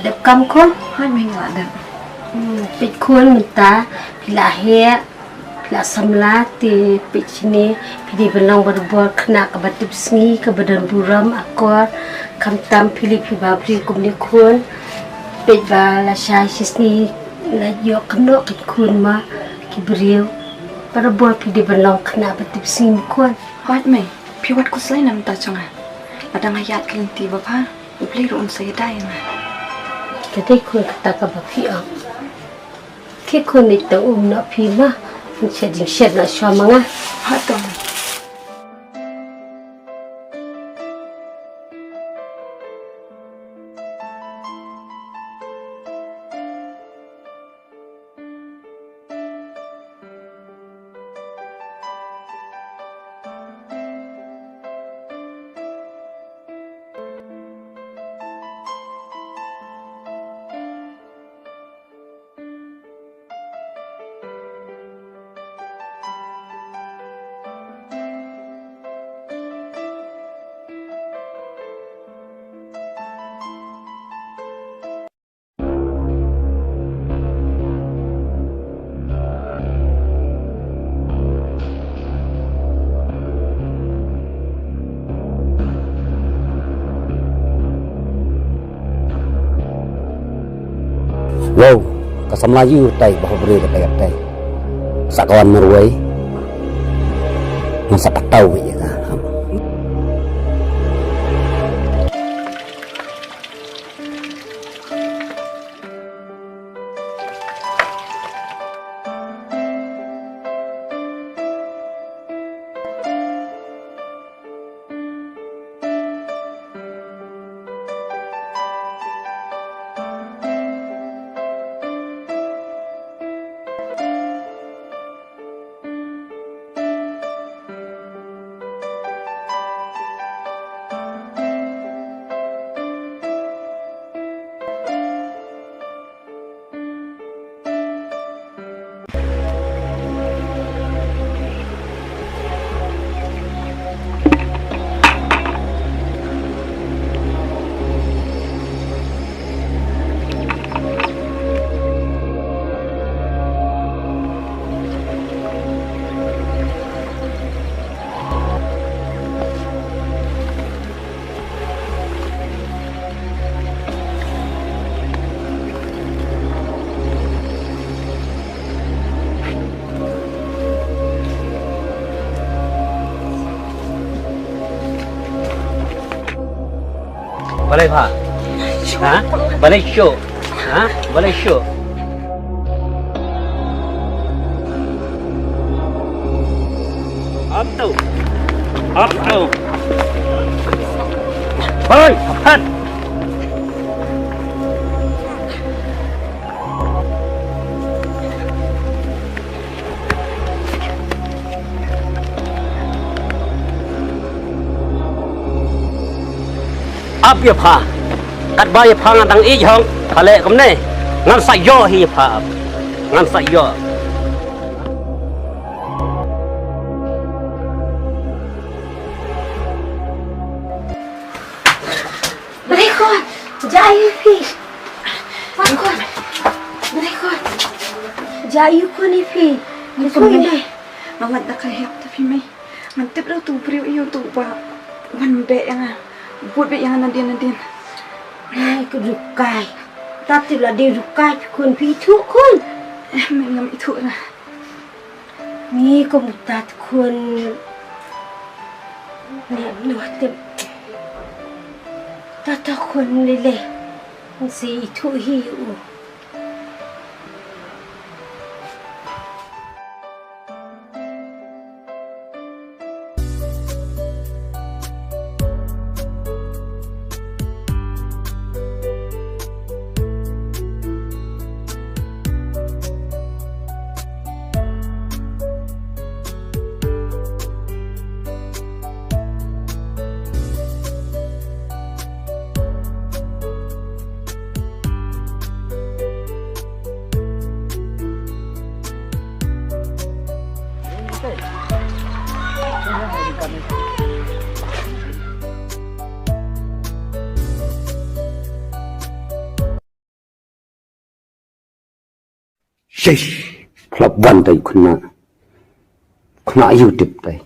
đẹp cam con hai mình ngã đẹp bị khuôn mình ta bị là he là samla ti bị sini bị belong berbuat kena kebatuk sengi kebadan buram akor kam tam pilih babri kumni khuôn bị và là sai sini là yo kena khuôn ma kibriu berbuat bị belong kena kebatuk sengi khuôn hai mìnhพี่วัดกุศลนำตาจังอ่ะแล้วดังหยาดกลิ่นตีบ่พาอุปเลรุมใส่ได้ยังไง Kadai kau kata kau piang, kau kau ni tahu nak pima, macam shed nak suamanga. Hatong. Wow, kasam laju tay bahu beri kata tay. Sakawan meruai, masa tak tahu ya kan. Boleh pak? Ha? Boleh show? Ha? Boleh show? Up tu, up tu. Hoi, cepat! Up ya pa, kat bay ya pa ngang i hong, pale kum ne, ngan sa yo hi pa, ngan sa yo. Mereka, jayu pi, makon, mereka, jayu ko ni pi, Itu ni, mangat dah kaya tapi mai, mantep dah tu beri iyo tu ba, wan be yang ah, buat be yang nandian. Ai kedukai, tapi lah dia dukai kun pi tu kun. Mai ngam itu lah. Ni ko mutat kun, ni nuh tep. Tata kun lele, si itu hiu. Shish, club one day kuna YouTube day.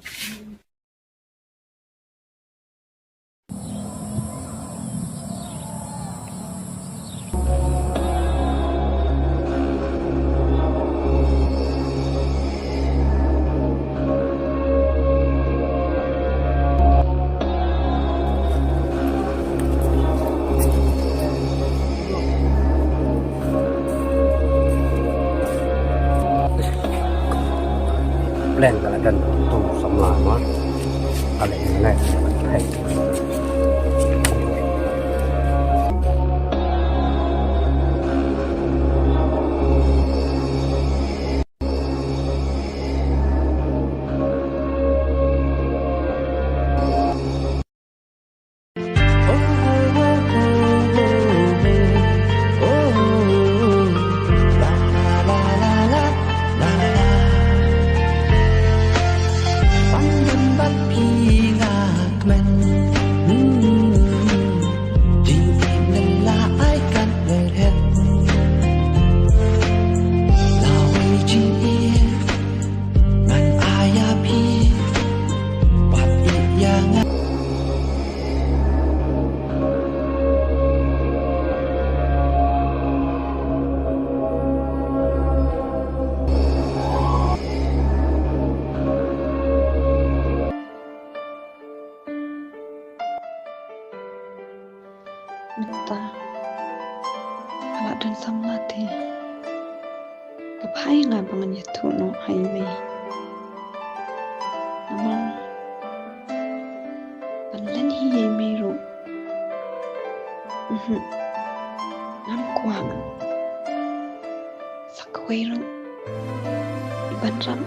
Plan talaga itong sama mo. Alay na hey. Minta awak dan samlati kapai nga bangan yatu no haime namang panlan hiye meru nam kuang sakwairang iban ram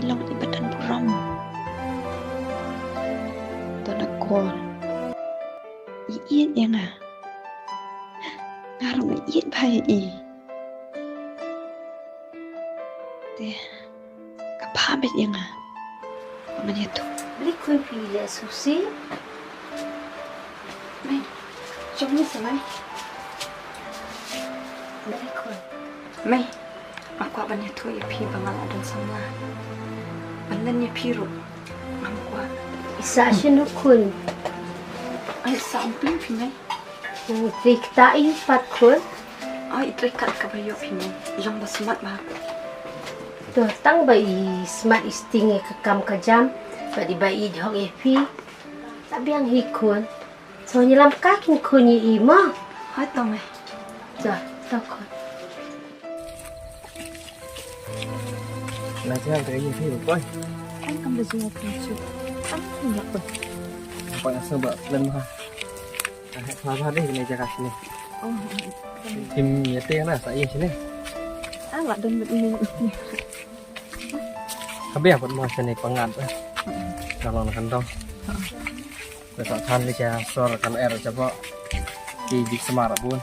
ilong ibadan buram tanakor iian yang ngarang iit bai te kapabet yang paman itu Beli kuih pilih susi. mai jom ni samai Beli kuih. mai aku aban itu ya pi bangal adan sama bandan ya piru aku Isa siya nukun. ay sampling pi mai Rikta in pat kun. ay itrekat kabayo pi mai jom basmat ba Tuh tang bai smart isting kekam kejam. Badi bai jong epi. Tapi yang hikun. So nyelam kakin kunyi ima. hai to mai Tuh takut. Là chứ cái gì thì coi anh cầm được gì thì chịu anh không được rồi coi là sơ bợ lên ha hoa hoa đi này jaga sini tim ya teh na saya sini awak dan begini habis apa mau sini pengat kalau nak kentong besok kan dia sor kan air coba di semar pun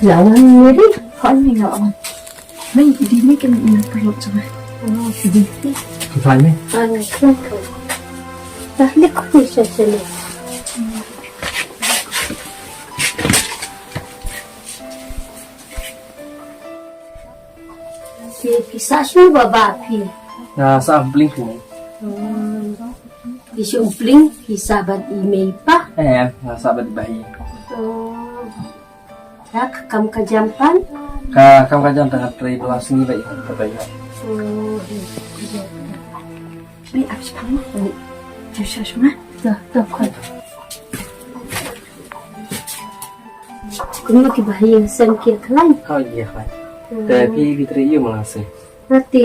Lawan ni. hỏi mình ngợ mình đi mấy cái mình perlu coba Sedikit. Fly me Anak kelakar. Dah lekuk sini. Kisah sih bapa api. na sa blink ni Kisah umpling, kisah ban email pa. na sa bad bayi Ya kekam kejampan. ka kam ka jam tengah tray dua sini baik katanya mình áp spang chú sao xuống Tuh kon. Kuma kibahayang sangkir kalan. oh iya fly tapi fitri iyo mengasih Nanti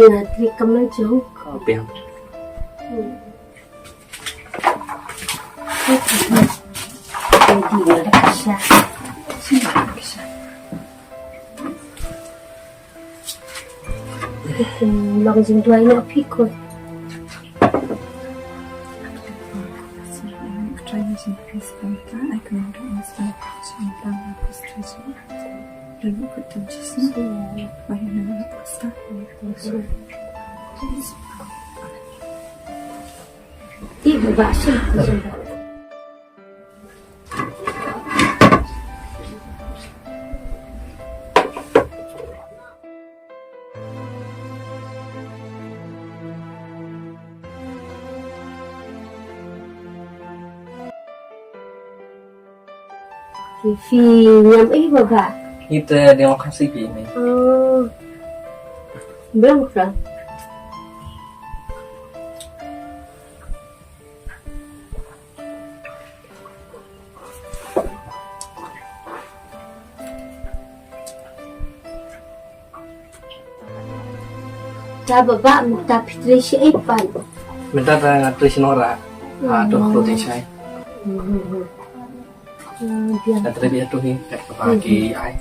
kamar jauh. kau piang Jadi Malaysia. xin lỗi bisa Long jing dua ina pikun. Ibu bahasa. TV nyam baba. Kita demokrasi ini. Oh. Belum kan? Baba minta Patricia Ipan. Minta ngatur sinora. Tuh rutin saya. Biar Nanti dia tuh nih kayak pagi ai.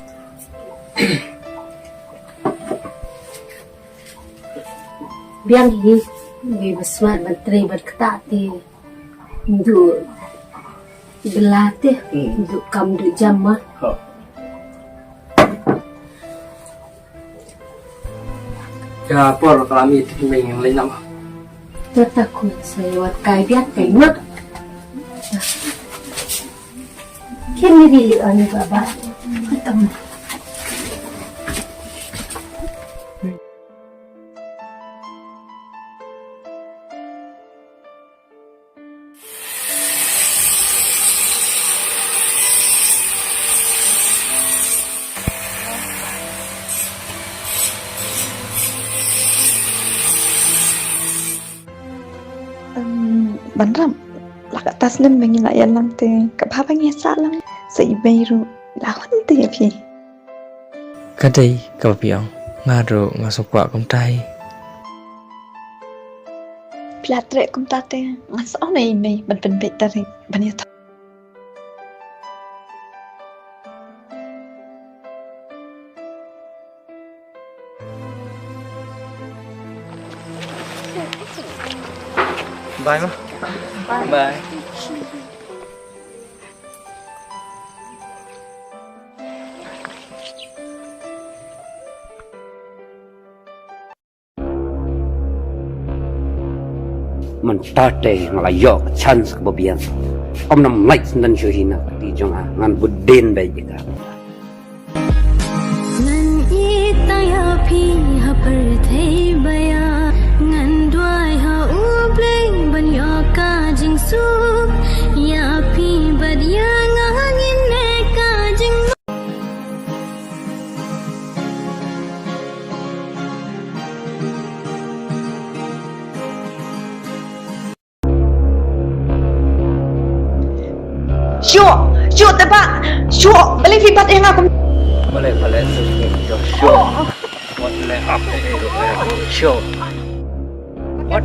biar hi besmat menteri berketati untuk belatih untuk kamu duk jamah. Ya, por kami itu yang lain nama. Takut saya wat kai biar kai mat. Kini dili ani baba. Ketemu. Banram lak atas nem bengin la yan lang te kapha bang sa lang sa ibeiru la hon te phi Kadai kau piang ngaro ngasuk kwa kum tai. platre kum ta te ngas on nei mei ban pen pe tari ban ya Bye ma. Bye. Mentate ngalayo chance kebabian. Om nam light dan syuhina di jonga ngan budin baik juga. Ngan itaya pi ha par thei baya ngan dwai ha ublei ban yo ka jing su ya pi bad ya ngangin ne ka jing Syo te ba syo balik fi bat yang aku Boleh show. Boleh apa show. What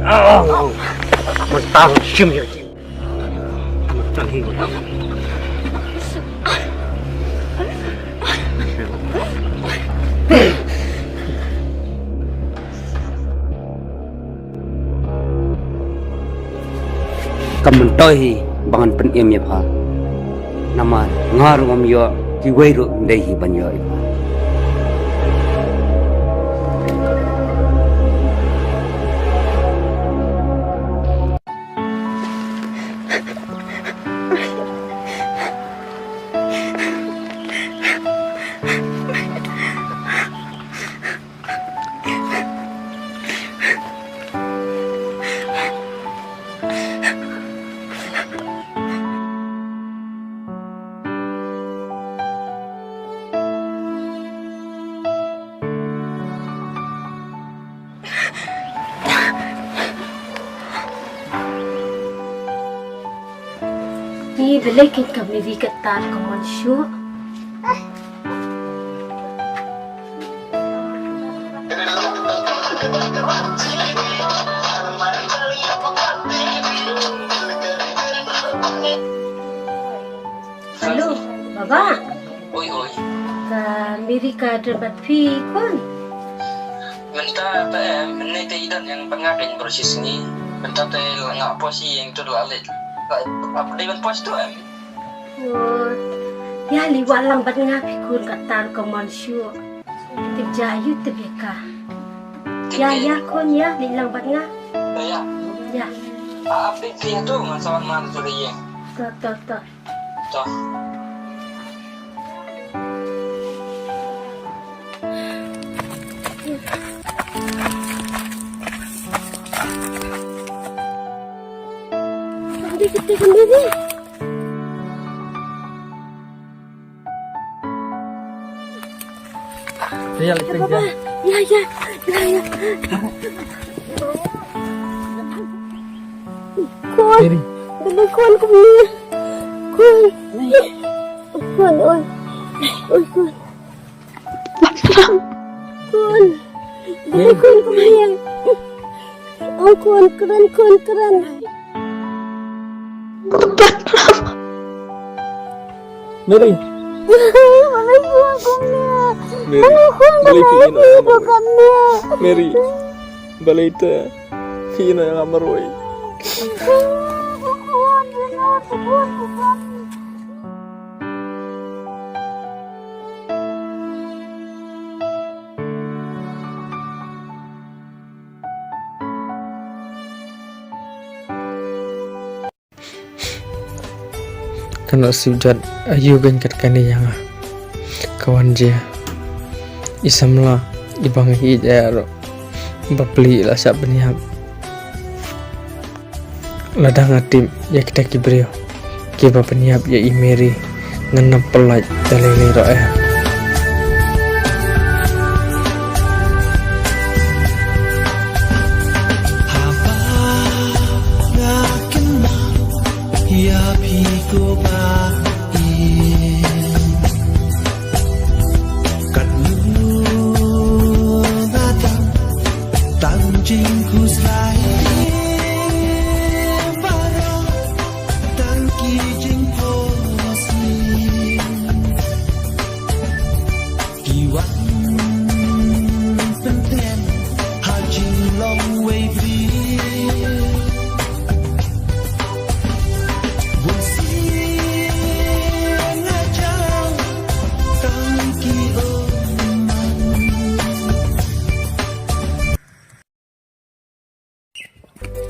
Mentang sim ya. Mentang hidup. Kementoi bangan penim ya pak. Nama ngaruh om yo kiwairu dehi banyo. Ni balik kami di ketar kawan syuk. Halo, Baba. Oi. Ka Amerika tempat pi kon. Benta menit idan yang pengakin proses ni. Benta ngak posi yang tu lalit. Apa dia pos tu Oh, ya liwat lang bat nga pikun katar ko mansyo. Tijayu tibeka. Ya kon ya lilang bat nga. Ya. Ya. Apa dia tu masalah mana tu dia? To. Tu. Kita sendiri. Dia lagi kerja. Ya. Kon. Mary. Dali kon ko niya. Kon. Kon, oi. Oi, kon. Kon. Dali kon ko niya. Oh, kon, keren. Mary. Malay ko ako niya. Mary, Malay ko ako niya. Mary. Balita. Kina yang amaroy. Kalau sujud ayu gengkat kani yang kawan dia isamla ibang hijaro bapli lah sak beniak ladang atim ya kita kibrio kiba peniap ya imeri ngenam pelaj dalili roe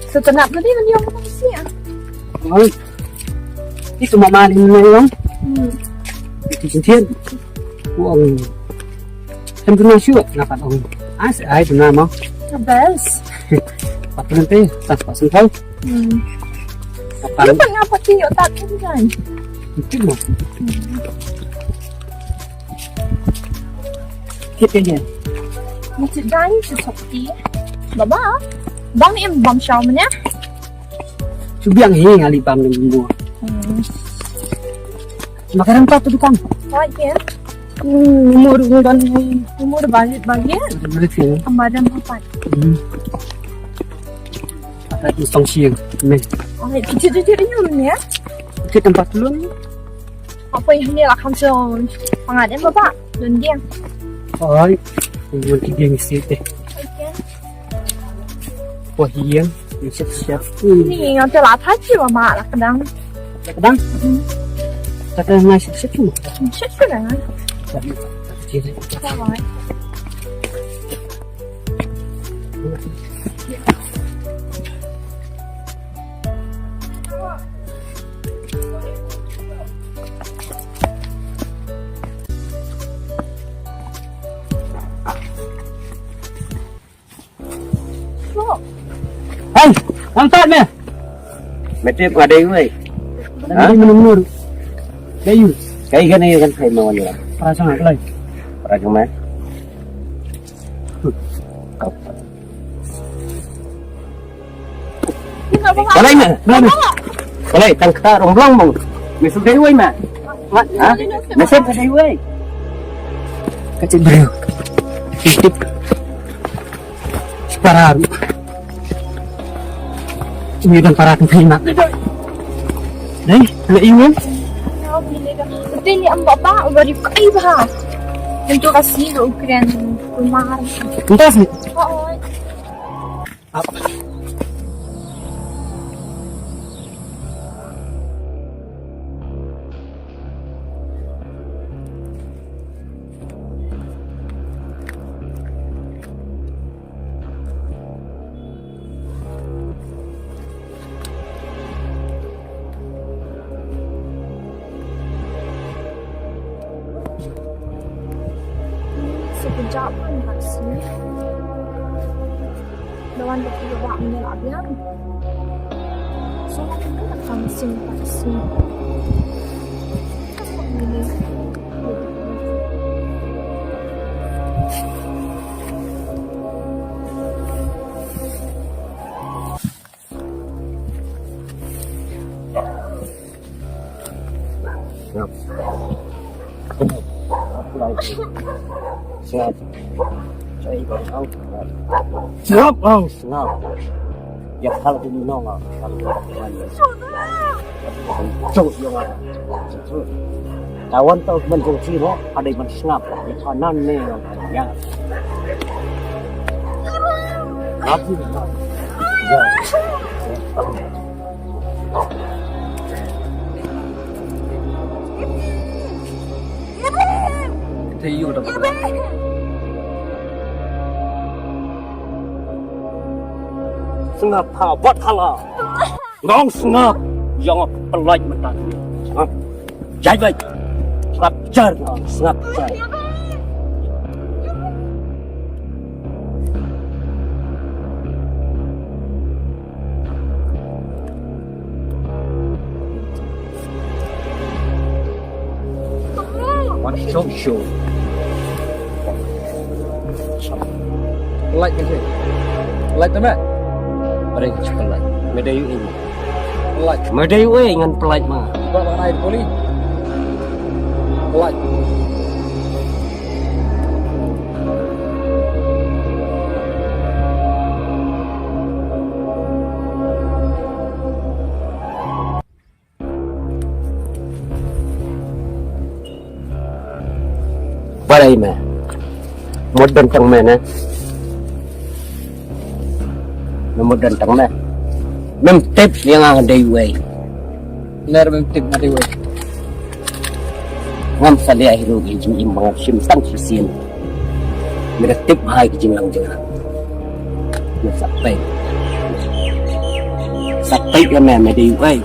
Setenap tadi man yung manusia. Ôi, cái tụi mà thì này không? Thì chính thiên của ông em cứ nói chuyện là bạn ông ai sẽ ai tụi nào không? The best. Bạn lên tê, đặt vào sân khấu. Bạn Ano pa nga pati yung tatlo dyan? thích mà. Thiết cái gì? Masih dyan sa Sokti. Baba, bang ni yung bang siya mo niya? Chú biang hi ngali pam ng mua. Makaran pa to dukang. Right here. Umur balik. Balik sini. Amaran papat. Ada di song siang. Men. Okay, kecil-kecil yun niya. Ke tempat dulu nih. Apa yung hindi lakam sa pangalan baba? Doon diyan. Ôi, mình cái biang sih. Okay. Wah iya, siap. Ni yung tila tachi wa ma lakadang. Kadang. Kata ngai siap cuma. Shit ko na nga. Tapi Alright. Hey, angkat me. Mesti ada yang ni. Hah? Menur. Kayu. Kayak gini kan saya mau ni. Perasaan apa lagi? Para cuma. Balai me. Balai tangka romblong mong. Mesut dewi me. Ha? Mesut dewi. Kecil beriu. Titip. Separar. Ini kan para terima. Nih, nggak ingin. Tapi ni ang baba, bari kayo ba? Ganito kasi loob ko rin kumahal. Entas ni. Oo. Apa? Sekejap pun kat sini. Lawan betul buat mengelak dia. So, aku nak kansing kat sini. Apa ini? Snap. Saya baru tahu. Snap, oh, snap. Ya kalau ini nong, kalau cok yang ada. Kawan tahu menjadi no, ada yang snap. Kanan ni, ya. Apa? Ya. Thì yêu được Sengap ha, buat hala. Ngong sengap, yang pelaj mata. Sengap, jai baik. Sengap jar, sengap jar. Show. like cái gì like tao mẹ ở đây chỉ cần like Medayu ini. like Medayu dengan pelaj mah. bukan orang lain poli like Qua đây mà. Một đơn trong mẹ nè. Một đơn trong mẹ. Mem tip yang ada di way. ner memtip nanti weh Ngam salia hiru gijin imbang sim tang sisin. Mera tip hai gijin lang jangan. Mera sampai ya mẹ di way.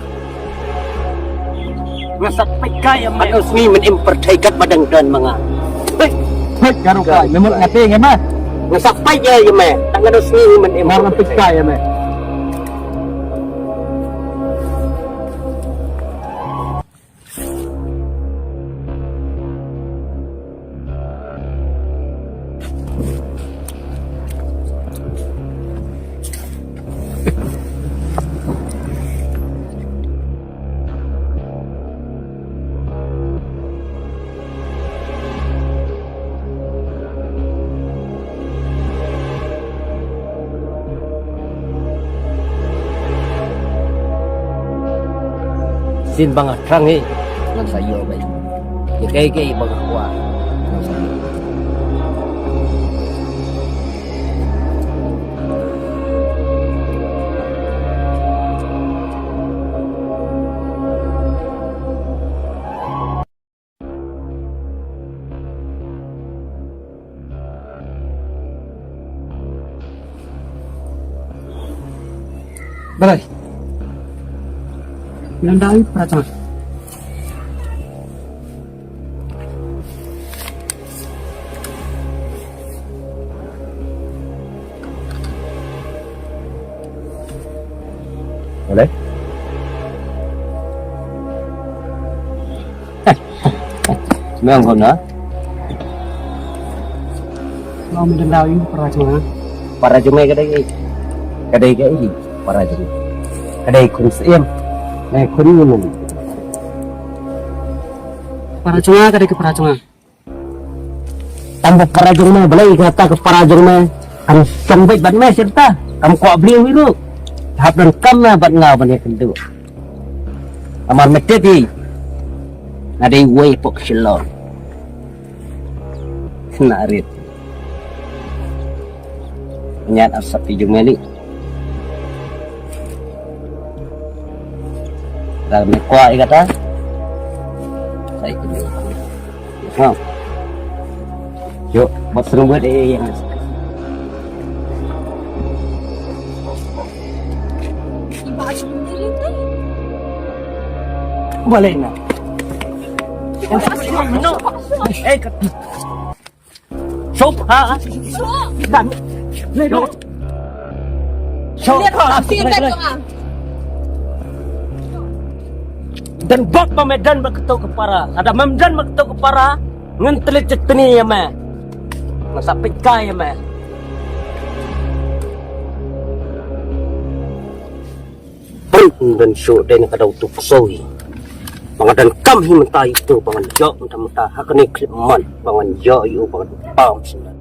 Mera sampai kaya mẹ usmi men impertaikat badang dan manga. hết cả đâu phải mình muốn ngặt tiền em á Mera sampai ya mẹ. Tangan usmi men mau ngambil impertaikat. kaya em Sin bang trang hi nang sayo bay. Ya kay bang kwa nang sayo. Balai Nandai pratama. boleh Memang kau na? mau mendendau ini pernah cuma Para jumay kadai kay para jumay. Kadai kun siem. Nay kun yun. para cuma tadi ke para cuma Tambah para jumay balay kata ke para jumay. Ang sambay ban me serta. Am ko abli wiru. Tahap dan kam na bat ngau ban kendu. Amar meteti. Ada way pok silon. kena rit. Nyat asap hijau meli. Dalam kuat kata. Saya kena. Faham? Yuk, buat serumbat yang balik nak. Shop ha? Dan. Shop. Shop. Dan bak medan berketuk kepara. Ada medan berketuk kepara. Ngentelit ceteni ya mah. Masa pikai ya mah. Dan show dan kada utuk soi. Pangadan kam himentai itu pangan jok mentah hakane kliman pangan jok yu pangan pam sina.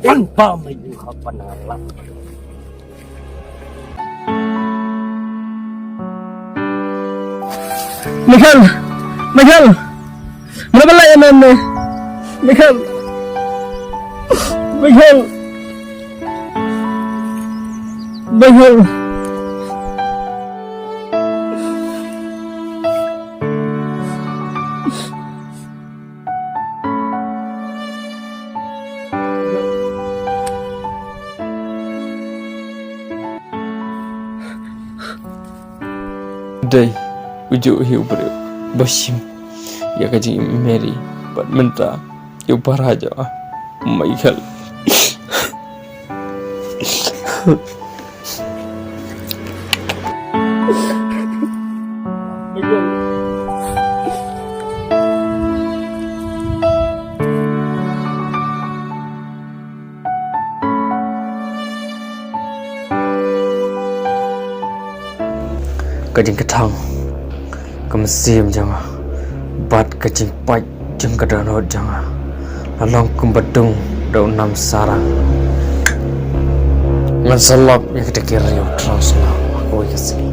Yang pam yu hapan ngalam. Michael. Mana bala ya man? Michael. Day ujuk hiu ber basim ya kaji Mary bat menta yu paraja Michael. Kajing ketang kemesim jangan bat kajing pai jeng kedanot jangan lalong kumbedung daun nam sarang ngan selap ya kita kira yo terus lah aku kesini.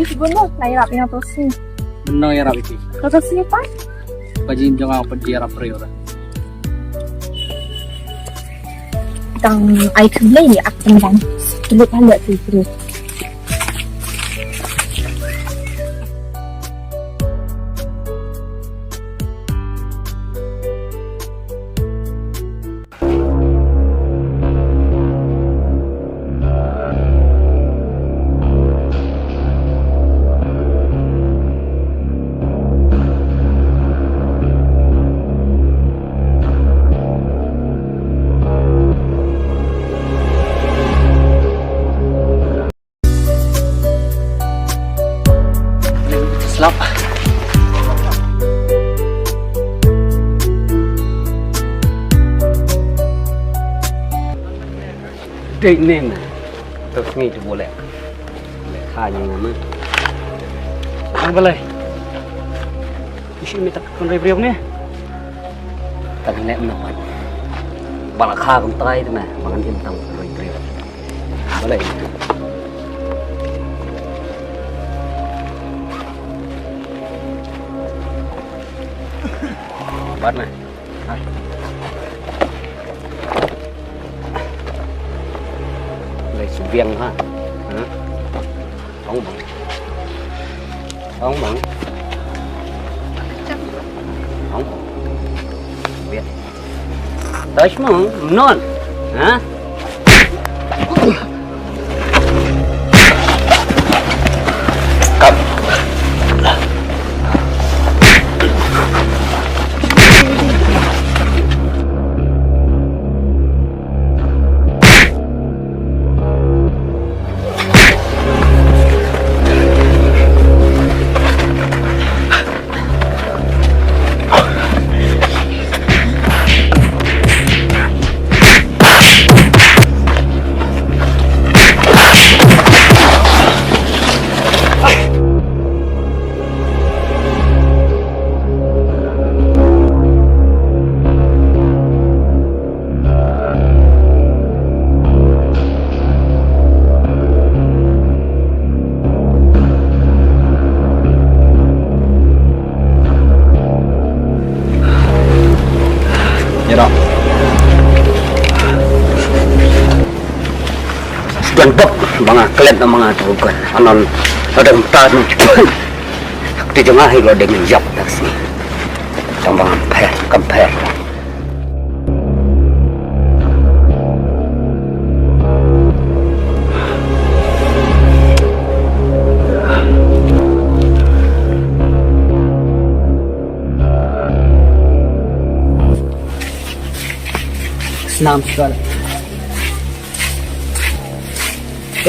Siguro, nahirap na to si. Benar ya rapi. Kata siapa? Pajim jangan apa dia rapri orang. Tang ai kembali ni aku tentang. Dulu kan tak tidur. Slap. Dek nem. Terus ni tu boleh. Boleh kaya nama. Ang balay. Isi minta kon review ni. Tapi nek menawan. Bala kha kon try tu mah, mangan tim tang review. Balay. Bắt này. Lấy súng viêng ha. Không bằng. Không bằng. Không. biar. Tahu semua, non, ha? Kap. Sudah bab mga klan ng mga tugan. Anon ada tanong di tengah lo dengan jap taksi. Tambang kamper. Senam sekali.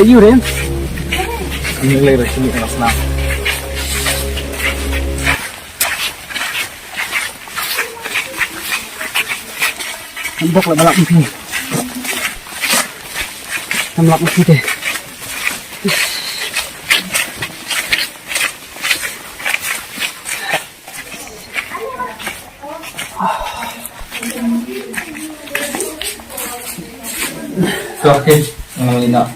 You rin? Nilai sini kelas 6. Ambok lah balak mungkin. Tamlak mungkin deh. Oke, ngelina.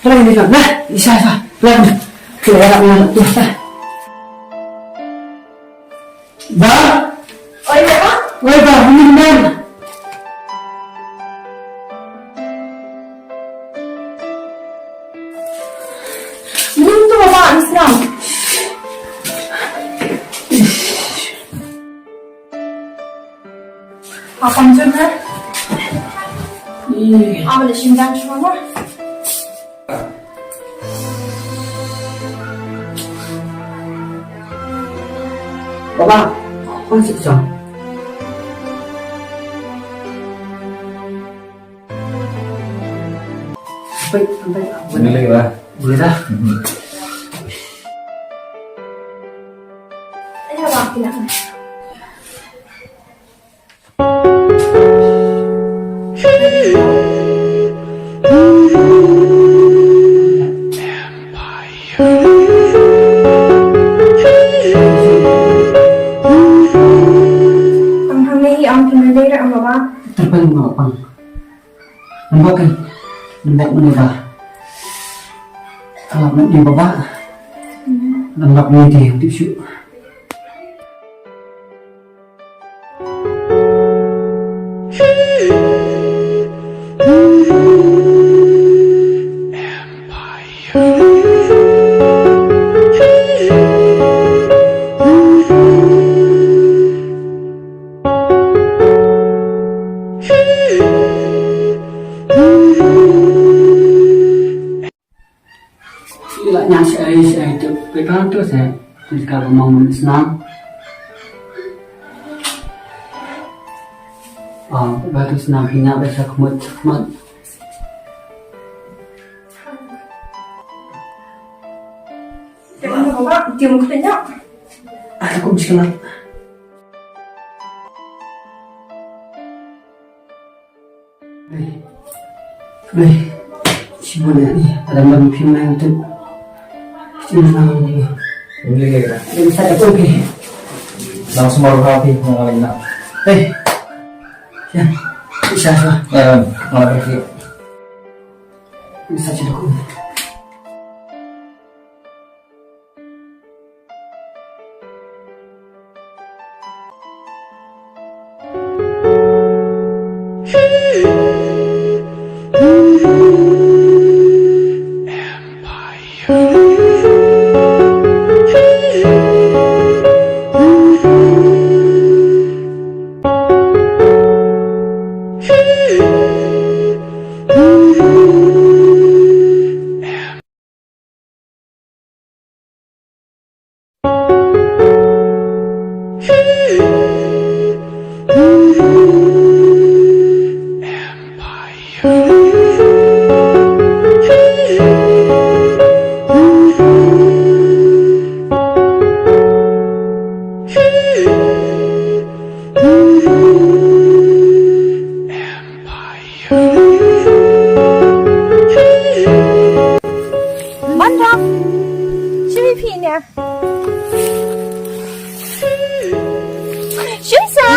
Tolong ini nah, isa. Tolong. Keluar nak tuh. Ba? Oh iya, Pak. Woi, ba, ini mana? Minum tuh Bapak, Islam. Apa maksudnya? Apa ada simpan semua? Bapak, masih jam. Sampai. Nilai lah. Boleh dah. Ini Pak, tidak. Terpaling mga pang. Nambok mo ba? Alam mo ni baba. Nambok mo di tisu. Ilaknya saya itu pegang tu saya jika mau senang. Baru senang hina biasa kemut. Jangan Bapak, diam katanya. Aku bisa lah. Sebenarnya ni ada malam film yang tu. Senang ni. Nilai lah. Jadi saya tu okey. Langsung baru kali ngelina. Ya, bisa. Ngelina. Bisa cerita. มันรักใช่ไหมพี่เนี่ยช่วยซะ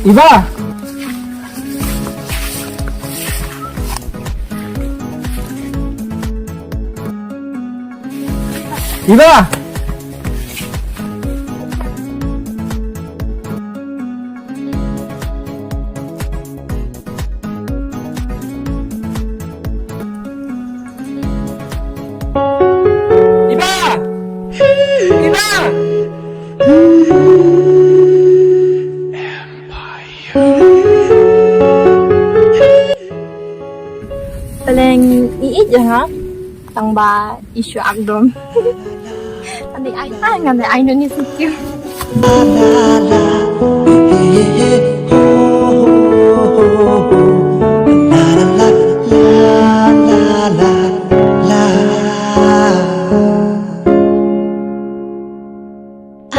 Iba! Iba! Iba! Iba! Paling iit ha tang ba isu agdom andi ay ngane ay no ni sikyo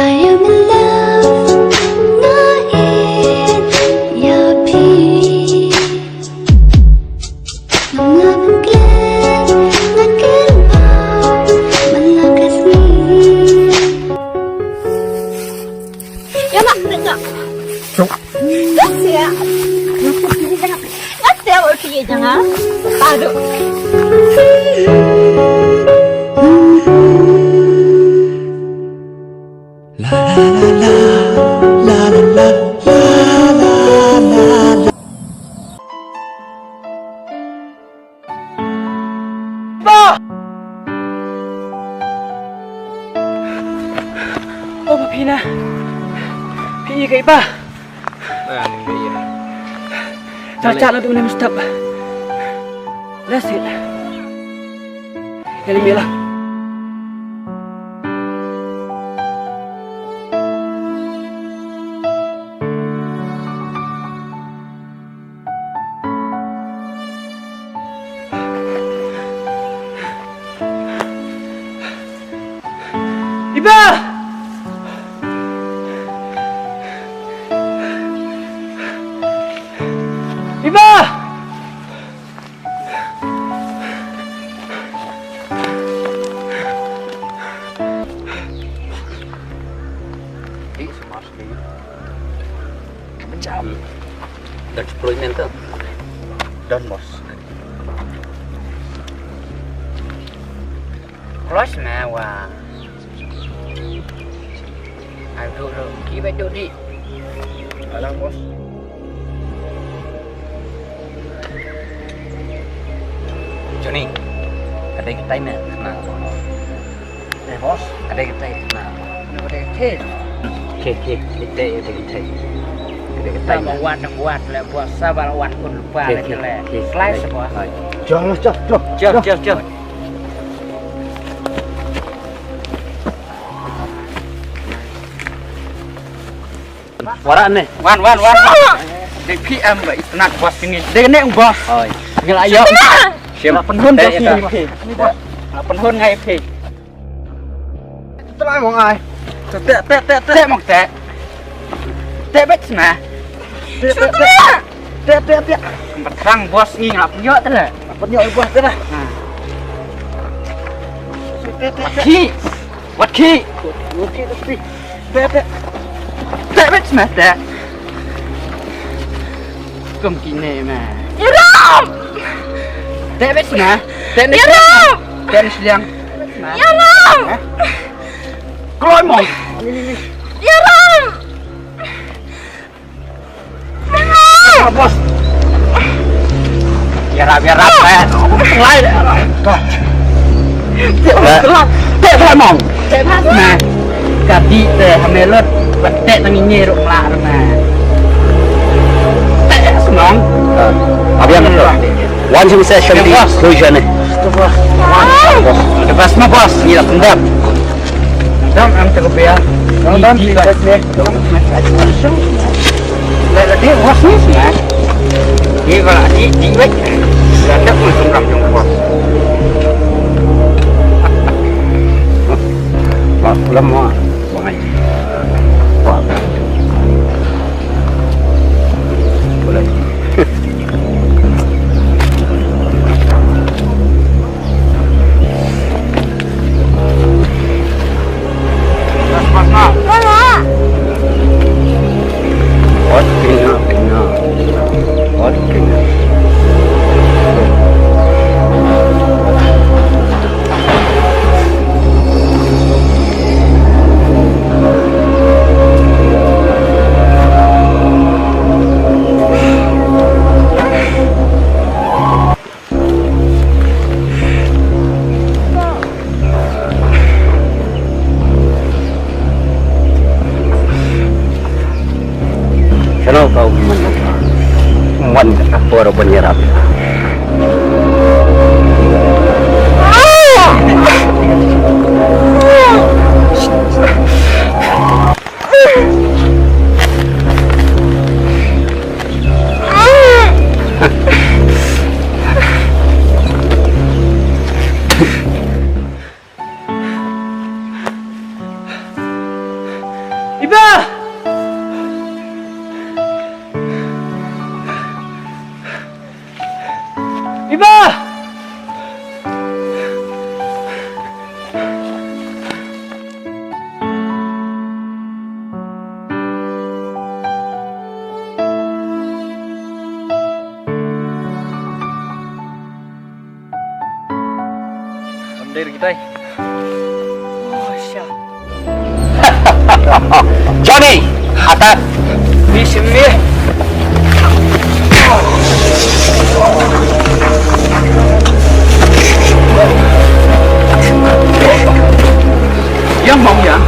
I am in love nain ya phi ngầm ngầm kêu ngân kêu bao mình là cái gì ya mak dengar Gasya Gasya okay jangan aduh Oh, Pina. Pina kay pa. Ano ba yan? Caca na doon na mustap. That's it. Galing bela. Iba! Di semua asli. Macam. Dan deployment tuh. Dan bos. Cross mewah. Aduh, kita duduk di. Alang bos. Johnny, ada kita ini kenal. Bos, ada kita ini kenal. Ada kita. Oke, kita ada kita. Ada kita. Sama buat lah buat sabar wan pun lupa lagi lah. Slice semua. Jangan jauh. Waraan nih. Wan. Di PM baik nak bos ini. Dia ni bos. Oh, Ngel ayo. siapa Penhun bos ini. Penhun ngai pi. Itu lah mau ai. Tệ một tệ. Tệ bết mà. Tệ. Mặt răng bos nghi ngọc nhớ thế này. Penyok bos dah. What key? Tệ bết mà tệ. Cầm kỹ nè mà. Tệ bết mà. Tệ nè. Tệ nè siang. Keluar mau. Bos. Biar rap ya. Lain. Tệ thôi mong. Tệ phát mà. Cả đi tệ hàm mê lốt. Vẫn tệ tăng nhẹ rộng lạ rồi mà. Tệ nóng. Abiang itu. One Zoom session di conclusion nih. Lepas mah bos. Gila pendam. Dong am cukup ya. Dong tidak nih. Là dia bos ni semua. Dia kalau di wek. Ada pun sungkam yang bos. Pak, lama. Bangai. Pak. Boleh. Kalau kau menemukan apa orang penyerap. Diri kita. Oh, syah. Johnny, atas. Bismillah. Yang mau ya?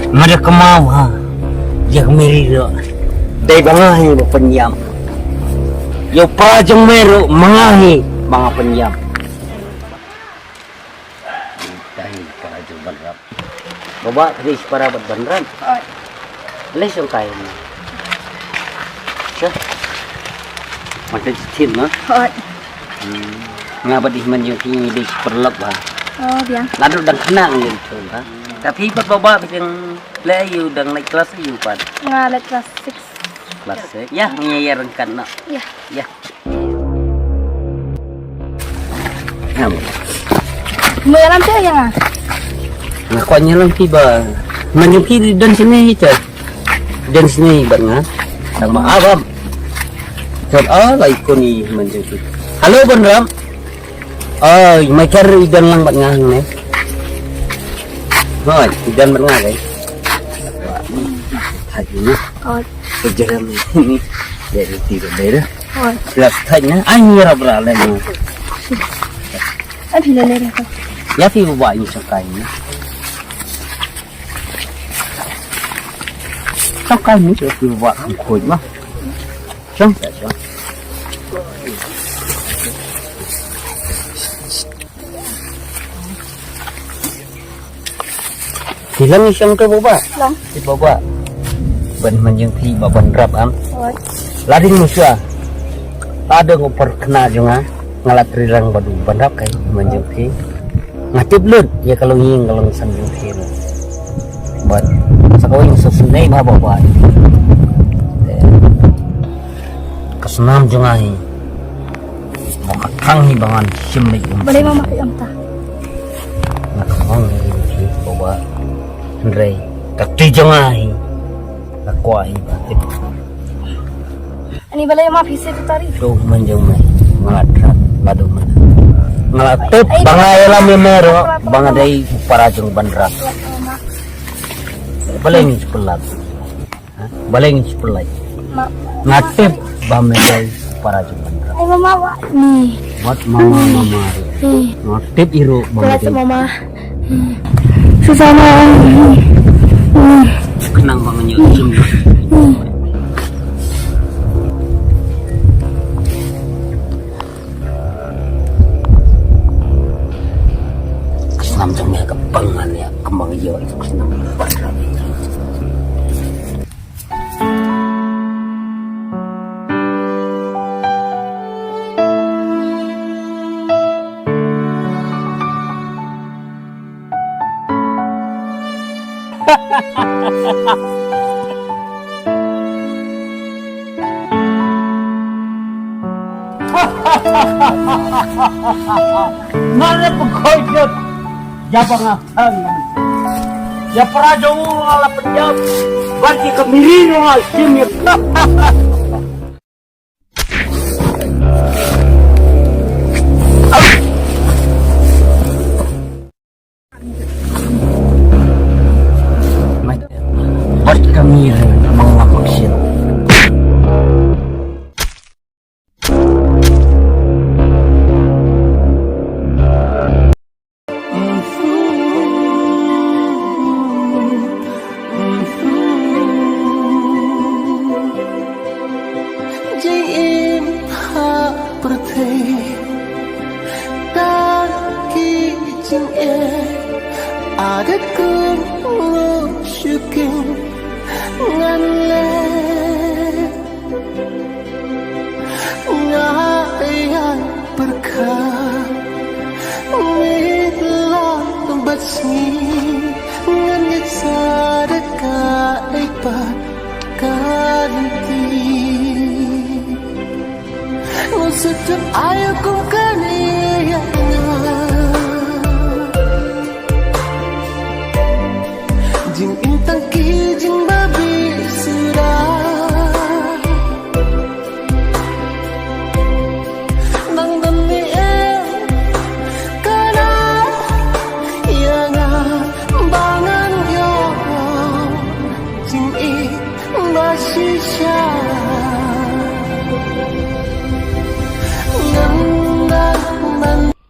Mereka mau ha. Yang merido. Day bangahi penyam. Yo prajang meru mengahi mga penyam. Dahil prajang banrap. Baba tadi para banrap. Oi. Les yung kain mo. Siya. Mata citin no. Oi. Nga ba di man yung tinggi perlap ha. Oh, biang. Lado dan kenang yun tuh ha. Tapi pat baba bitang layu dan naik kelas yu pat. Ngalat kelas 6. Kelas ya ngeyereng kan no. Ya. Ya. Nam. Meram tu yang ah. Nakuannya lang tiba. Menyuki dan sini itu. Dan sini banget. Sama abam. Jod lagi ni menyuki. Halo Bang. Oh, macam idan lang bat ngang ni. Hoy, idan bat ngang eh. Hari ni. Oh. Kejaran ni. Jadi tidak beda. Oh. Kelas tanya, anjir berala ni. Abi lele aku. Ya fi bawa ini sakai ni. Sakai ni fi bawa khoi mah. Xong, xong. Hilang isang ke baba. Lang. Di baba. Ben menjeng ti baban rap am. Oh. Lading musuh. Ada ngopor kena jonga ngalat rirang badu bandap kai menjeng ti. Ngatip lut ya kalau nging kalau sanjung ti. Buat sakawing sesunai mah baba. Kesenam jonga hi. Mau kakang hi bangan simlik. Boleh mama ke amta. Nakong ti baba. Ndrei kakti jonga hi. Nakuai batik. Ani balai mama phise tu tari. Tuh menjeng mai ngalatrat ladu mana. Ngalatip bangay la memero bangadai parajung bandra. Baleng sepelat. Baleng sepelat. Ngatip bamedai parajung bandra. Ay mama wa ni. Mat mama. Ngatip iru Kelas bamedai. mama. Susana. Kenang bangannya cium. Kesenam jangnya kebangan ya kembang hijau itu kesenam bandra. Mana pengkoyot ya pengatan ya perajong ala penjab bagi kemirin simir. Bagi kemirin mengapaksir. Sejak ayahku